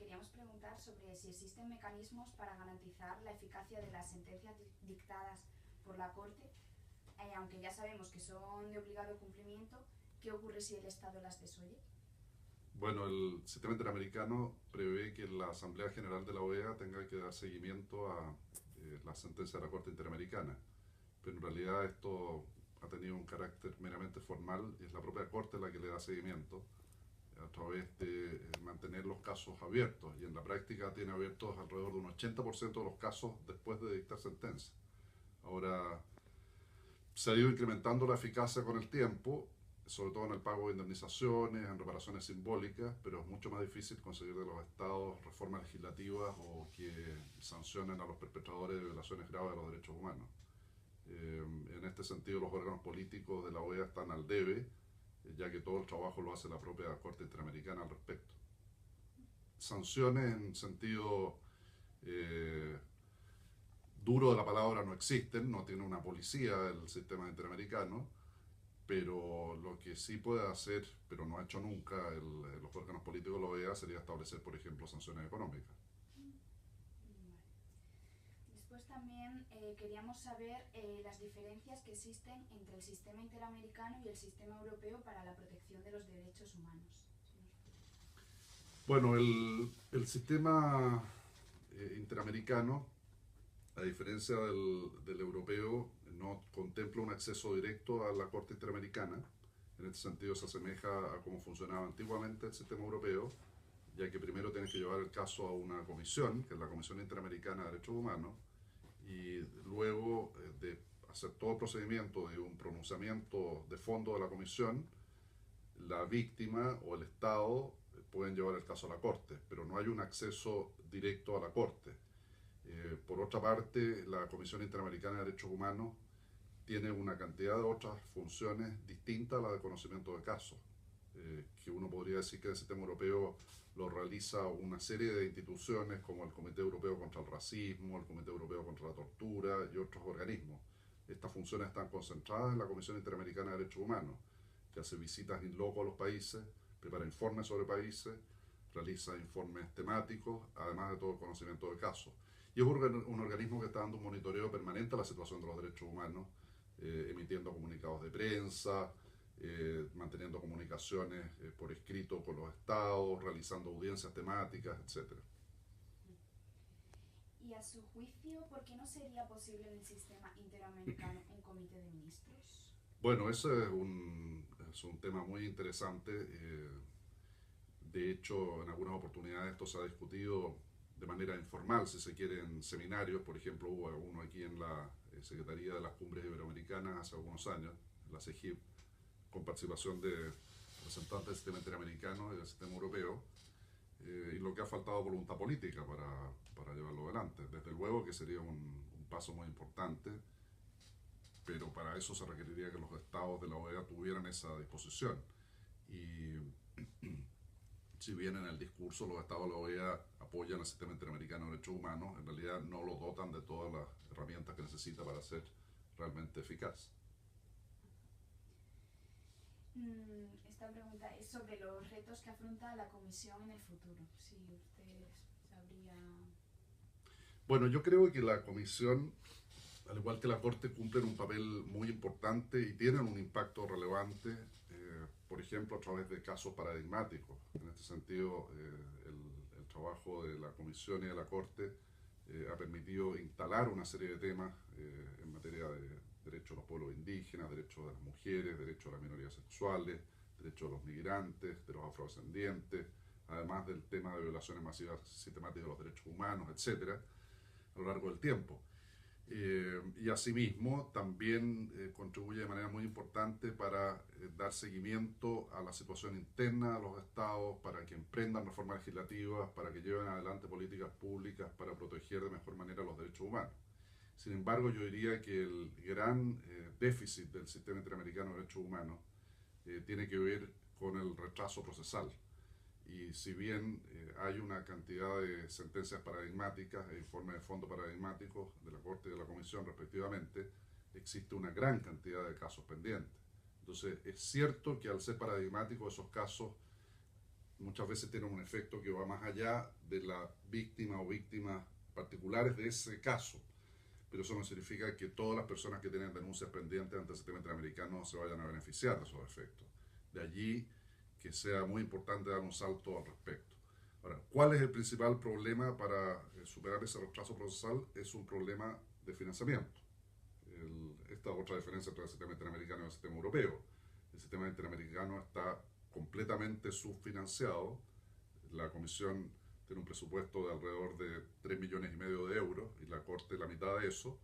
queríamos preguntar sobre si existen mecanismos para garantizar la eficacia de las sentencias dictadas por la Corte, aunque ya sabemos que son de obligado cumplimiento. ¿Qué ocurre si el Estado las desoye? Bueno, el sistema interamericano prevé que la Asamblea General de la OEA tenga que dar seguimiento a la sentencia de la Corte Interamericana, pero en realidad esto ha tenido un carácter meramente formal y es la propia Corte la que le da seguimiento a través de mantener los casos abiertos, y en la práctica tiene abiertos alrededor de un 80% de los casos después de dictar sentencia. Ahora, se ha ido incrementando la eficacia con el tiempo, sobre todo en el pago de indemnizaciones, en reparaciones simbólicas, pero es mucho más difícil conseguir de los estados reformas legislativas o que sancionen a los perpetradores de violaciones graves de los derechos humanos. En este sentido, los órganos políticos de la OEA están al debe, ya que todo el trabajo lo hace la propia Corte Interamericana al respecto. Sanciones en sentido duro de la palabra no existen, no tiene una policía el sistema interamericano, pero lo que sí puede hacer, pero no ha hecho nunca los órganos políticos de la OEA, sería establecer, por ejemplo, sanciones económicas. Vale. Después también queríamos saber las diferencias que existen entre el sistema interamericano y el sistema europeo para la protección de los derechos humanos. Bueno, el sistema interamericano, a diferencia del europeo, no contempla un acceso directo a la Corte Interamericana. En este sentido se asemeja a cómo funcionaba antiguamente el sistema europeo, ya que primero tienes que llevar el caso a una comisión, que es la Comisión Interamericana de Derechos Humanos, y luego de hacer todo el procedimiento de un pronunciamiento de fondo de la comisión, la víctima o el Estado pueden llevar el caso a la Corte, pero no hay un acceso directo a la Corte. Por otra parte, la Comisión Interamericana de Derechos Humanos tiene una cantidad de otras funciones distintas a la de conocimiento de casos, que uno podría decir que el sistema europeo lo realiza una serie de instituciones como el Comité Europeo contra el Racismo, el Comité Europeo contra la Tortura y otros organismos. Estas funciones están concentradas en la Comisión Interamericana de Derechos Humanos, que hace visitas in loco a los países, prepara informes sobre países, realiza informes temáticos, además de todo el conocimiento de casos. Y es un organismo que está dando un monitoreo permanente a la situación de los derechos humanos, emitiendo comunicados de prensa, manteniendo comunicaciones por escrito con los estados, realizando audiencias temáticas, etc. Y a su juicio, ¿por qué no sería posible en el sistema interamericano un comité de ministros? Bueno, ese es un tema muy interesante. De hecho, en algunas oportunidades esto se ha discutido de manera informal, si se quiere, en seminarios. Por ejemplo, hubo uno aquí en la Secretaría de las Cumbres Iberoamericanas hace algunos años, la CEGIP, con participación de representantes del sistema interamericano y del sistema europeo, y lo que ha faltado voluntad política para llevarlo adelante. Desde luego que sería un paso muy importante, pero para eso se requeriría que los estados de la OEA tuvieran esa disposición. Y si bien en el discurso los estados de la OEA apoyan el sistema interamericano de derechos humanos, en realidad no lo dotan de todas las herramientas que necesita para ser realmente eficaz. Esta pregunta es sobre los retos que afronta la Comisión en el futuro. Si usted sabría... Bueno, yo creo que la Comisión, al igual que la Corte, cumplen un papel muy importante y tienen un impacto relevante, por ejemplo, a través de casos paradigmáticos. En este sentido, el trabajo de la Comisión y de la Corte ha permitido instalar una serie de temas en materia de derechos de los pueblos indígenas, derechos de las mujeres, derechos de las minorías sexuales, derechos de los migrantes, de los afrodescendientes, además del tema de violaciones masivas sistemáticas de los derechos humanos, etcétera, a lo largo del tiempo. Y asimismo también contribuye de manera muy importante para dar seguimiento a la situación interna de los estados, para que emprendan reformas legislativas, para que lleven adelante políticas públicas para proteger de mejor manera los derechos humanos. Sin embargo, yo diría que el gran déficit del sistema interamericano de derechos humanos tiene que ver con el retraso procesal. Y si bien hay una cantidad de sentencias paradigmáticas e informes de fondo paradigmáticos de la Corte y de la Comisión respectivamente, existe una gran cantidad de casos pendientes. Entonces, es cierto que al ser paradigmáticos esos casos muchas veces tienen un efecto que va más allá de la víctima o víctimas particulares de ese caso. Pero eso no significa que todas las personas que tienen denuncias pendientes ante el sistema interamericano se vayan a beneficiar de esos efectos. De allí que sea muy importante dar un salto al respecto. Ahora, ¿cuál es el principal problema para superar ese retraso procesal? Es un problema de financiamiento. Esta otra diferencia entre el sistema interamericano y el sistema europeo. El sistema interamericano está completamente subfinanciado. La Comisión tiene un presupuesto de alrededor de 3,5 millones de euros y la Corte la mitad de eso,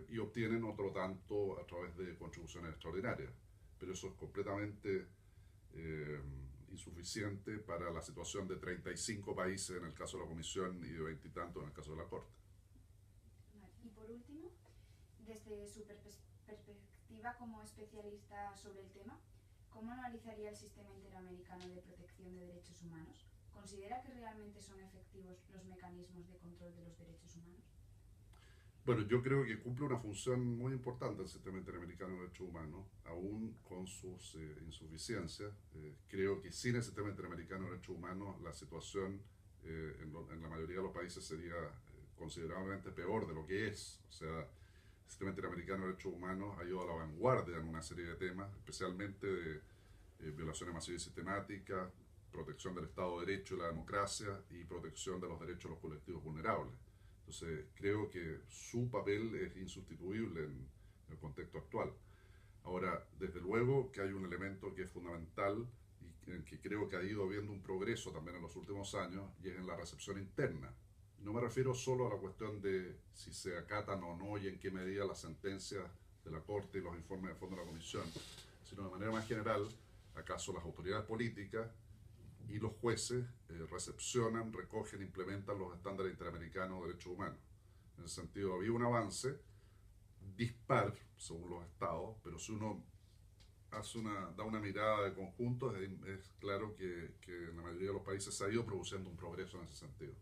y obtienen otro tanto a través de contribuciones extraordinarias. Pero eso es completamente insuficiente para la situación de 35 países en el caso de la Comisión y de 20 y tantos en el caso de la Corte. Vale. Y por último, desde su perspectiva como especialista sobre el tema, ¿cómo analizaría el sistema interamericano de protección de derechos humanos? ¿Considera que realmente son efectivos los mecanismos de control de los derechos humanos? Bueno, yo creo que cumple una función muy importante el sistema interamericano de derechos humanos, aún con sus insuficiencias. Creo que sin el sistema interamericano de derechos humanos la situación en la mayoría de los países sería considerablemente peor de lo que es. O sea, el sistema interamericano de derechos humanos ha ido a la vanguardia en una serie de temas, especialmente de violaciones masivas y sistemáticas, protección del Estado de Derecho y la democracia y protección de los derechos de los colectivos vulnerables. Entonces, creo que su papel es insustituible en el contexto actual. Ahora, desde luego que hay un elemento que es fundamental y en que creo que ha ido habiendo un progreso también en los últimos años, y es en la recepción interna. No me refiero solo a la cuestión de si se acatan o no y en qué medida las sentencias de la Corte y los informes de fondo de la Comisión, sino de manera más general, acaso las autoridades políticas y los jueces recepcionan, recogen, implementan los estándares interamericanos de derechos humanos. En ese sentido, había un avance dispar según los estados, pero si uno da una mirada de conjunto, es claro que en la mayoría de los países se ha ido produciendo un progreso en ese sentido.